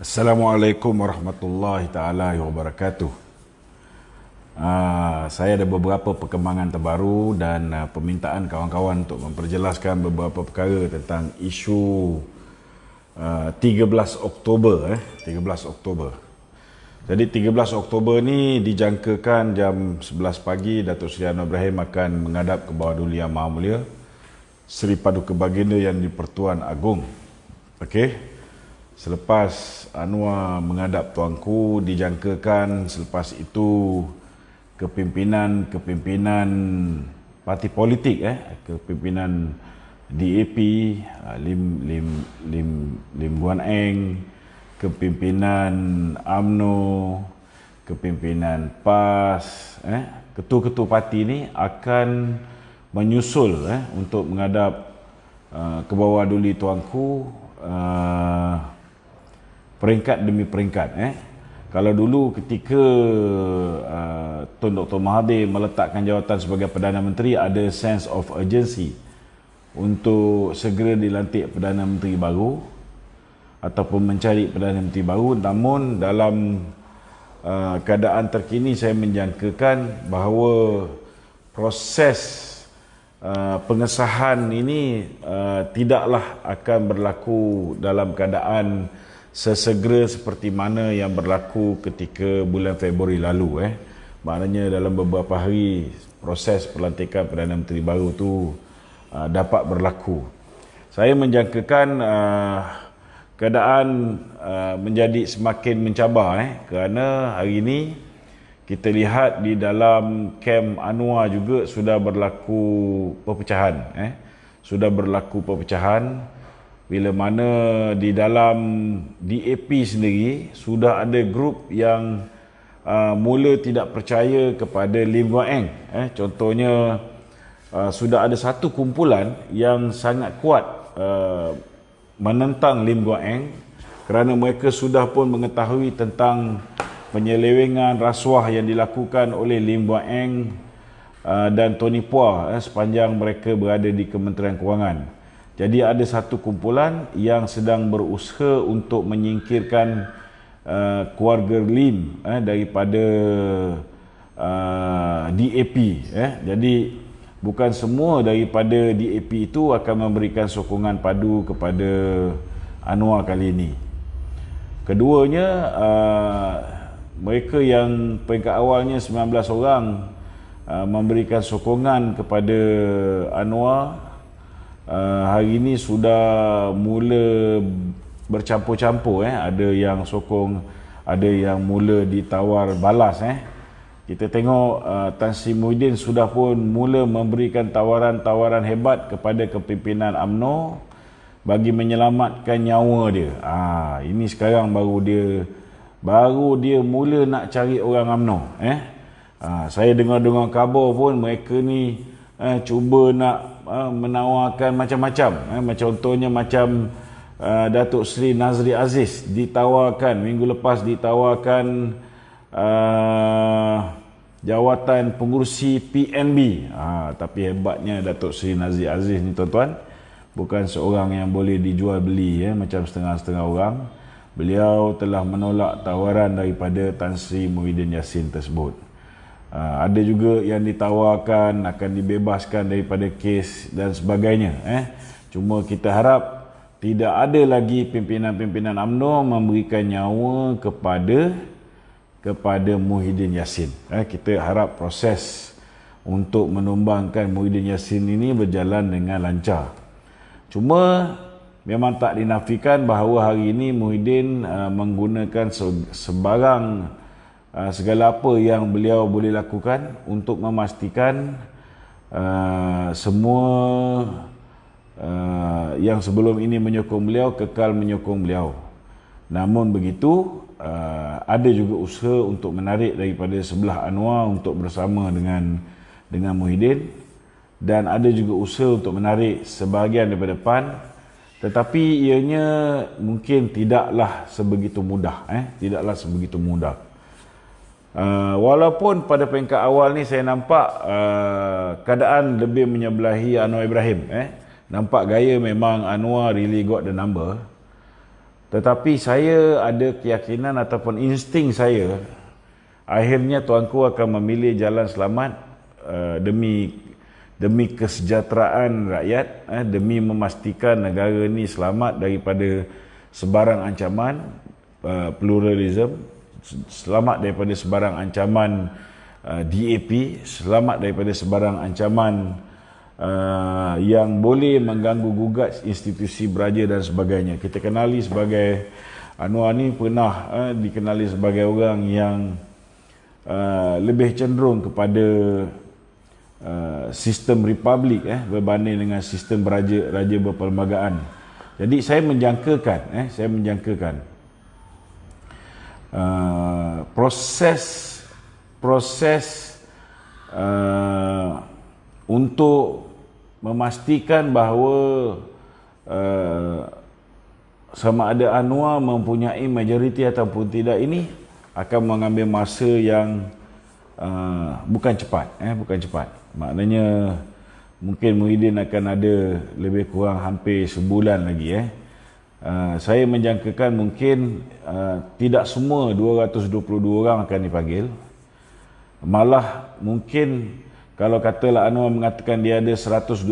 Assalamualaikum warahmatullahi taala wabarakatuh. Saya ada beberapa perkembangan terbaru dan permintaan kawan-kawan untuk memperjelaskan beberapa perkara tentang isu 13 Oktober 13 Oktober. Jadi 13 Oktober ni dijangkakan jam 11 pagi Datuk Seri Anwar Ibrahim akan menghadap ke bawah Duli Yang Maha Mulia Seri Paduka Baginda Yang di-Pertuan Agong. Okey. Selepas Anwar menghadap tuanku, dijangkakan selepas itu kepimpinan parti politik, kepimpinan DAP, Lim Guan Eng, kepimpinan UMNO, kepimpinan PAS, ketua-ketua parti ini akan menyusul untuk menghadap ke bawah Duli tuanku, peringkat demi peringkat. Kalau dulu ketika Tun Dr. Mahathir meletakkan jawatan sebagai Perdana Menteri, ada sense of urgency untuk segera dilantik Perdana Menteri baru ataupun mencari Perdana Menteri baru. Namun dalam keadaan terkini, saya menjangkakan bahawa proses pengesahan ini tidaklah akan berlaku dalam keadaan sesegera seperti mana yang berlaku ketika bulan Februari lalu. Maknanya dalam beberapa hari proses pelantikan Perdana Menteri baru tu dapat berlaku. Saya menjangkakan keadaan menjadi semakin mencabar kerana hari ini kita lihat di dalam kem Anwar juga sudah berlaku perpecahan. Sudah berlaku perpecahan bila mana di dalam DAP sendiri sudah ada grup yang mula tidak percaya kepada Lim Guan Eng. Contohnya sudah ada satu kumpulan yang sangat kuat menentang Lim Guan Eng kerana mereka sudah pun mengetahui tentang penyelewengan rasuah yang dilakukan oleh Lim Guan Eng dan Tony Puah sepanjang mereka berada di Kementerian Kewangan. Jadi ada satu kumpulan yang sedang berusaha untuk menyingkirkan keluarga Lim daripada DAP. Jadi bukan semua daripada DAP itu akan memberikan sokongan padu kepada Anwar kali ini. Keduanya, mereka yang peringkat awalnya 19 orang memberikan sokongan kepada Anwar, hari ini sudah mula bercampur-campur. Ada yang sokong, ada yang mula ditawar balas. Kita tengok Tan Sri Muhyiddin sudah pun mula memberikan tawaran-tawaran hebat kepada kepimpinan UMNO bagi menyelamatkan nyawa dia. Ini sekarang baru dia mula nak cari orang UMNO. Saya dengar-dengar khabar pun mereka ni cuba nak menawarkan macam-macam. Contohnya macam Datuk Seri Nazri Aziz ditawarkan, minggu lepas ditawarkan jawatan pengurusi PNB. Tapi hebatnya Datuk Seri Nazri Aziz ni tuan-tuan, bukan seorang yang boleh dijual beli macam setengah-setengah orang. Beliau telah menolak tawaran daripada Tan Sri Muhyiddin Yassin tersebut. Ada juga yang ditawarkan akan dibebaskan daripada kes dan sebagainya. Cuma kita harap tidak ada lagi pimpinan-pimpinan UMNO memberikan nyawa kepada Muhyiddin Yassin. Kita harap proses untuk menumbangkan Muhyiddin Yassin ini berjalan dengan lancar. Cuma memang tak dinafikan bahawa hari ini Muhyiddin menggunakan segala apa yang beliau boleh lakukan untuk memastikan semua yang sebelum ini menyokong beliau kekal menyokong beliau. Namun begitu, ada juga usaha untuk menarik daripada sebelah Anwar untuk bersama dengan Muhyiddin, dan ada juga usaha untuk menarik sebahagian daripada PAN, tetapi ianya mungkin tidaklah sebegitu mudah. Walaupun pada peringkat awal ni saya nampak keadaan lebih menyebelahi Anwar Ibrahim. Nampak gaya memang Anwar really got the number. Tetapi saya ada keyakinan ataupun insting saya, akhirnya tuanku akan memilih jalan selamat demi kesejahteraan rakyat, demi memastikan negara ni selamat daripada sebarang ancaman pluralism, selamat daripada sebarang ancaman DAP, selamat daripada sebarang ancaman yang boleh mengganggu gugat institusi beraja dan sebagainya. Kita kenali sebagai Anwar ni pernah dikenali sebagai orang yang lebih cenderung kepada sistem republik berbanding dengan sistem raja berperlembagaan. Jadi saya menjangkakan proses untuk memastikan bahawa sama ada Anwar mempunyai majoriti ataupun tidak ini akan mengambil masa yang bukan cepat. Maknanya mungkin Muhyiddin akan ada lebih kurang hampir sebulan lagi. Saya menjangkakan mungkin tidak semua 222 orang akan dipanggil. Malah mungkin kalau katalah Anwar mengatakan dia ada 122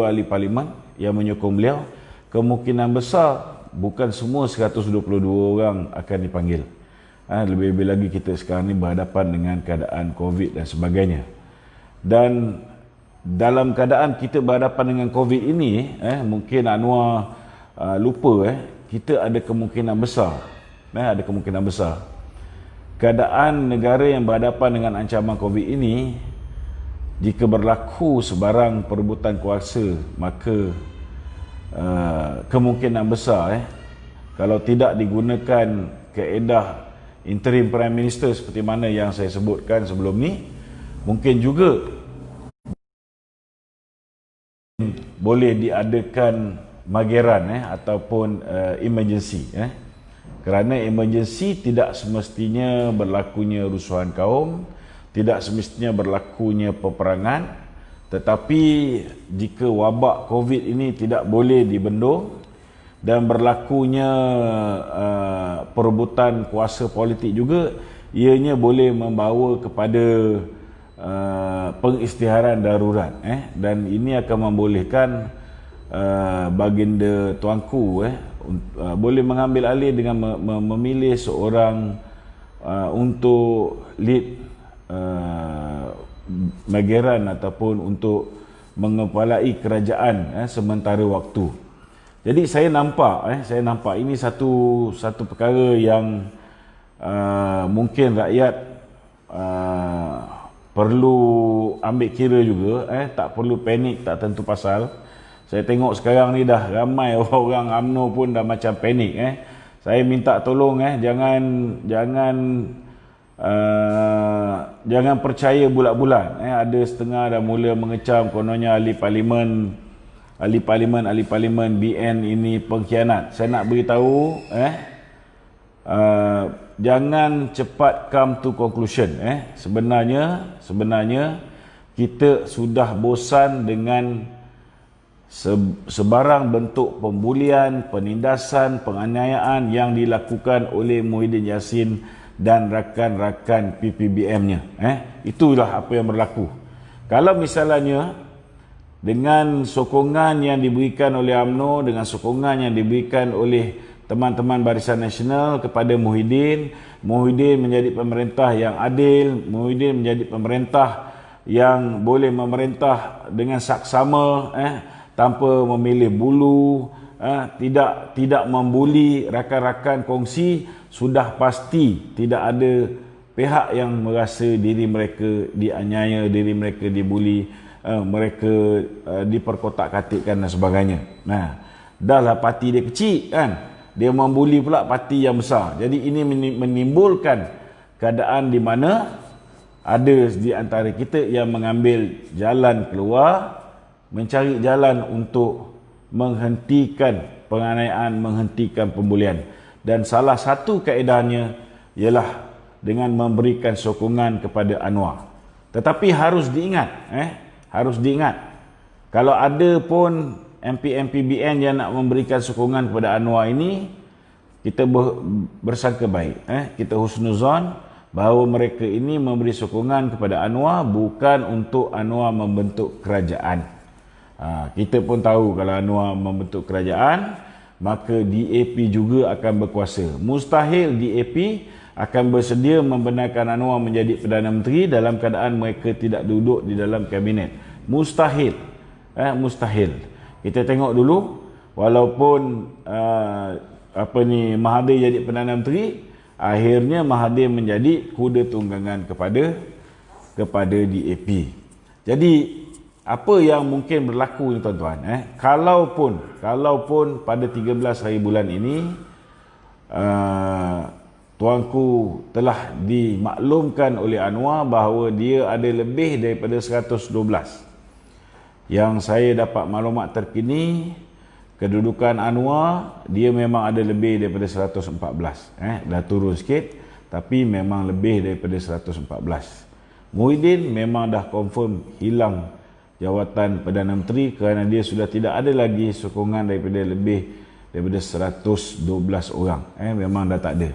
ahli parlimen yang menyokong beliau, kemungkinan besar bukan semua 122 orang akan dipanggil. Lebih-lebih lagi kita sekarang ni berhadapan dengan keadaan COVID dan sebagainya. Dan dalam keadaan kita berhadapan dengan COVID ini, mungkin Anwar lupa, kita ada kemungkinan besar, keadaan negara yang berhadapan dengan ancaman COVID ini, jika berlaku sebarang perebutan kuasa, maka kemungkinan besar kalau tidak digunakan kaedah interim prime minister seperti mana yang saya sebutkan sebelum ni, mungkin juga boleh diadakan mageran ataupun emergency. Kerana emergency tidak semestinya berlakunya rusuhan kaum, tidak semestinya berlakunya peperangan, tetapi jika wabak COVID ini tidak boleh dibendung dan berlakunya perebutan kuasa politik juga, ianya boleh membawa kepada pengisytiharan darurat, dan ini akan membolehkan baginda tuanku boleh mengambil alih dengan memilih seorang untuk lead mageran ataupun untuk mengepalai kerajaan sementara waktu. Jadi saya nampak ini satu perkara yang mungkin rakyat perlu ambil kira juga, tak perlu panik tak tentu pasal. Saya tengok sekarang ni dah ramai orang UMNO pun dah macam panik. Saya minta tolong, jangan percaya bulat-bulat. Ada setengah dah mula mengecam kononnya ahli parlimen BN ini pengkhianat. Saya nak beritahu, jangan cepat come to conclusion. Sebenarnya kita sudah bosan dengan sebarang bentuk pembulian, penindasan, penganiayaan yang dilakukan oleh Muhyiddin Yassin dan rakan-rakan PPBM-nya. Itulah apa yang berlaku. Kalau misalnya dengan sokongan yang diberikan oleh UMNO, dengan sokongan yang diberikan oleh teman-teman Barisan Nasional kepada Muhyiddin menjadi pemerintah yang adil, Muhyiddin menjadi pemerintah yang boleh memerintah dengan saksama, tanpa memilih bulu, tidak membuli rakan-rakan kongsi, sudah pasti tidak ada pihak yang merasa diri mereka dianiaya, diri mereka dibuli, mereka diperkotak-katikkan dan sebagainya. Dahlah parti dia kecil kan, dia membuli pula parti yang besar. Jadi ini menimbulkan keadaan di mana ada di antara kita yang mengambil jalan keluar, mencari jalan untuk menghentikan penganiayaan, menghentikan pembulian. Dan salah satu kaedahnya ialah dengan memberikan sokongan kepada Anwar. Tetapi harus diingat, kalau ada pun MP-MP BN yang nak memberikan sokongan kepada Anwar ini, kita bersangka baik, kita husnuzan bahawa mereka ini memberi sokongan kepada Anwar bukan untuk Anwar membentuk kerajaan. Kita pun tahu kalau Anwar membentuk kerajaan, maka DAP juga akan berkuasa. Mustahil DAP akan bersedia membenarkan Anwar menjadi Perdana Menteri dalam keadaan mereka tidak duduk di dalam kabinet. Mustahil. Mustahil. Kita tengok dulu, walaupun Mahathir jadi Perdana Menteri, akhirnya Mahathir menjadi kuda tunggangan kepada DAP. Jadi apa yang mungkin berlaku ni tuan-tuan, kalaupun pada 13 hari bulan ini tuanku telah dimaklumkan oleh Anwar bahawa dia ada lebih daripada 112. Yang saya dapat maklumat terkini, kedudukan Anwar, dia memang ada lebih daripada 114. Dah turun sikit, tapi memang lebih daripada 114. Muhyiddin memang dah confirm hilang jawatan Perdana Menteri kerana dia sudah tidak ada lagi sokongan daripada lebih daripada 112 orang. Memang dah tak ada.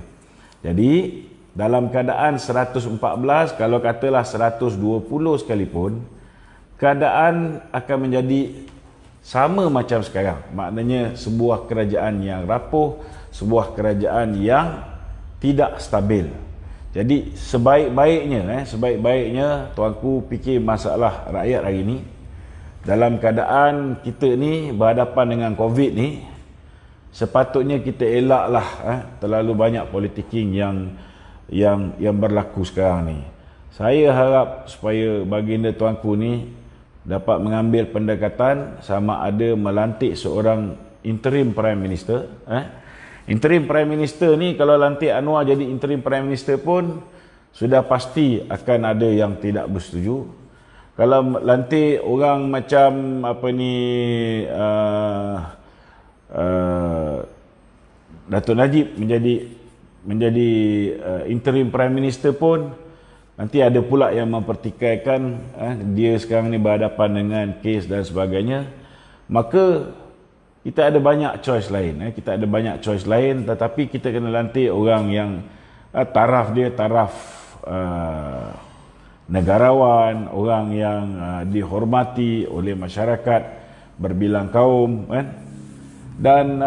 Jadi, dalam keadaan 114, kalau katalah 120 sekalipun, keadaan akan menjadi sama macam sekarang. Maknanya sebuah kerajaan yang rapuh, sebuah kerajaan yang tidak stabil. Jadi sebaik-baiknya tuanku fikir masalah rakyat hari ini, dalam keadaan kita ni berhadapan dengan COVID ni, sepatutnya kita elaklah terlalu banyak politiking yang berlaku sekarang ni. Saya harap supaya baginda tuanku ni dapat mengambil pendekatan sama ada melantik seorang interim prime minister. Interim prime minister ni, kalau lantik Anwar jadi interim prime minister pun sudah pasti akan ada yang tidak bersetuju. Kalau lantik orang macam Datuk Najib menjadi interim prime minister pun, nanti ada pula yang mempertikaikan dia sekarang ni berhadapan dengan kes dan sebagainya. Maka kita ada banyak choice lain. Kita ada banyak choice lain, tetapi kita kena lantik orang yang taraf dia taraf negarawan, orang yang dihormati oleh masyarakat berbilang kaum, dan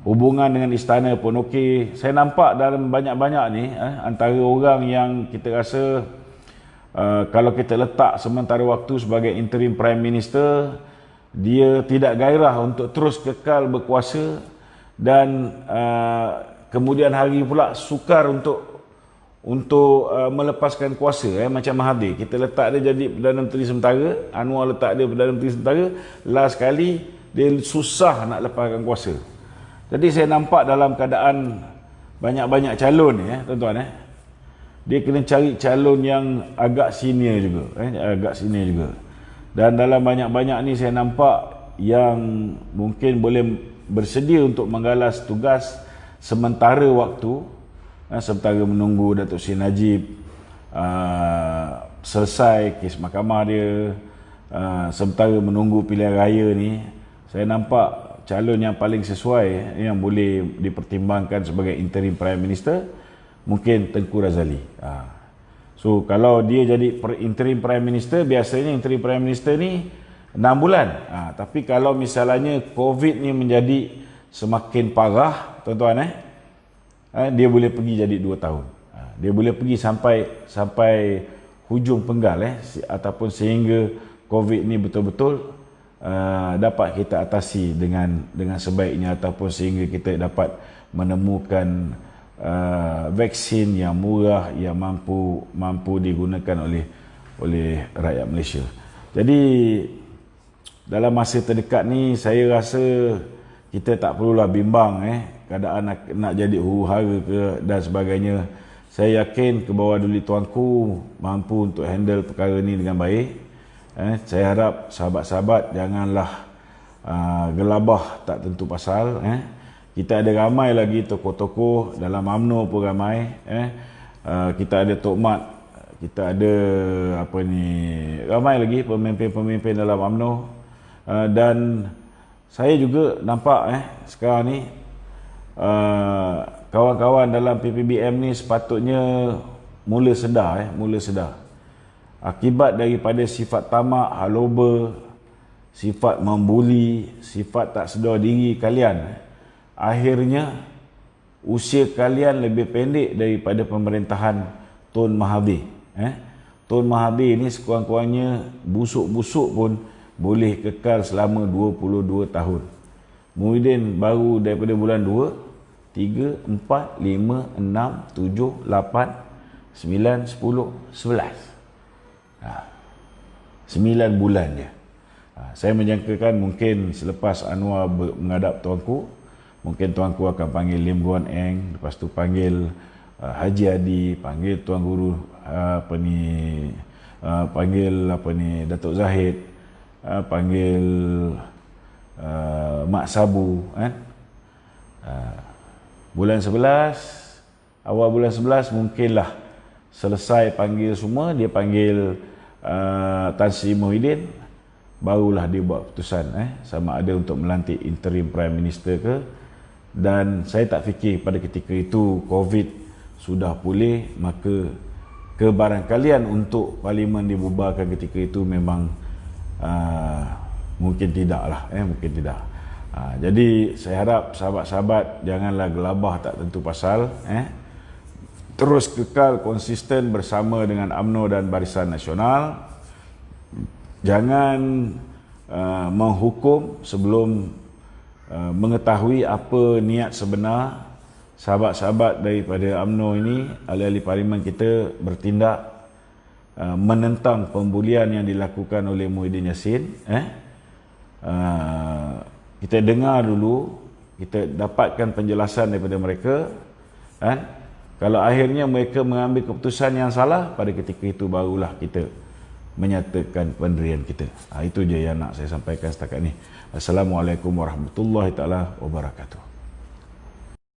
hubungan dengan istana pun okey. Saya nampak dalam banyak-banyak ni, antara orang yang kita rasa kalau kita letak sementara waktu sebagai interim prime minister, dia tidak gairah untuk terus kekal berkuasa, dan kemudian hari pula sukar untuk melepaskan kuasa. Macam Mahathir, kita letak dia jadi Perdana Menteri sementara, Anwar letak dia Perdana Menteri sementara, last kali dia susah nak lepaskan kuasa. Jadi saya nampak dalam keadaan banyak-banyak calon ni, tuan-tuan, dia kena cari calon yang agak senior juga, dan dalam banyak-banyak ni saya nampak yang mungkin boleh bersedia untuk menggalas tugas sementara waktu, sementara menunggu Datuk Seri Najib selesai kes mahkamah dia, sementara menunggu pilihan raya ni. Saya nampak calon yang paling sesuai yang boleh dipertimbangkan sebagai interim prime minister mungkin Tengku Razali. So kalau dia jadi interim prime minister, biasanya interim prime minister ni 6 bulan. Tapi kalau misalnya COVID ni menjadi semakin parah, tuan-tuan, dia boleh pergi jadi 2 tahun. Dia boleh pergi sampai hujung penggal, ataupun sehingga COVID ni betul-betul dapat kita atasi dengan sebaiknya, ataupun sehingga kita dapat menemukan vaksin yang murah yang mampu digunakan oleh rakyat Malaysia. Jadi dalam masa terdekat ni saya rasa kita tak perlulah bimbang keadaan nak jadi huru-hara ke dan sebagainya. Saya yakin ke bawah duli tuanku mampu untuk handle perkara ni dengan baik. Saya harap sahabat-sahabat janganlah gelabah tak tentu pasal. Kita ada ramai lagi tokoh-tokoh dalam UMNO pun ramai. Kita ada Tok Mat, kita ada ramai lagi pemimpin-pemimpin dalam UMNO. Dan saya juga nampak sekarang ni kawan-kawan dalam PPBM ni sepatutnya mula sedar. Akibat daripada sifat tamak, haloba, sifat membuli, sifat tak sedar diri kalian, akhirnya usia kalian lebih pendek daripada pemerintahan Tun Mahathir. Tun Mahathir ni sekurang-kurangnya busuk-busuk pun boleh kekal selama 22 tahun. Muhyiddin baru daripada bulan 2, 3, 4, 5, 6, 7, 8, 9, 10, 11. 9 bulan je. Saya menjangkakan mungkin selepas Anwar menghadap tuanku, mungkin tuanku akan panggil Lim Guan Eng, lepas tu panggil Haji Adi, panggil Tuan Guru Datuk Zahid, panggil Mak Sabu kan. Bulan 11, awal bulan 11 mungkinlah selesai panggil semua, dia panggil Tan Sri Muhyiddin, barulah dia buat keputusan sama ada untuk melantik interim Prime Minister ke. Dan saya tak fikir pada ketika itu COVID sudah pulih, maka kebarangkalian untuk Parlimen dibubarkan ketika itu memang mungkin tidak lah, mungkin tidak. Jadi saya harap sahabat-sahabat janganlah gelabah tak tentu pasal, terus kekal konsisten bersama dengan UMNO dan Barisan Nasional. Jangan menghukum sebelum mengetahui apa niat sebenar sahabat-sahabat daripada UMNO ini, ahli-ahli parlimen kita bertindak menentang pembulian yang dilakukan oleh Muhyiddin Yassin. Kita dengar dulu, kita dapatkan penjelasan daripada mereka. Kalau akhirnya mereka mengambil keputusan yang salah, pada ketika itu barulah kita menyatakan pendirian kita. Itu je yang nak saya sampaikan setakat ni. Assalamualaikum warahmatullahi taala wabarakatuh.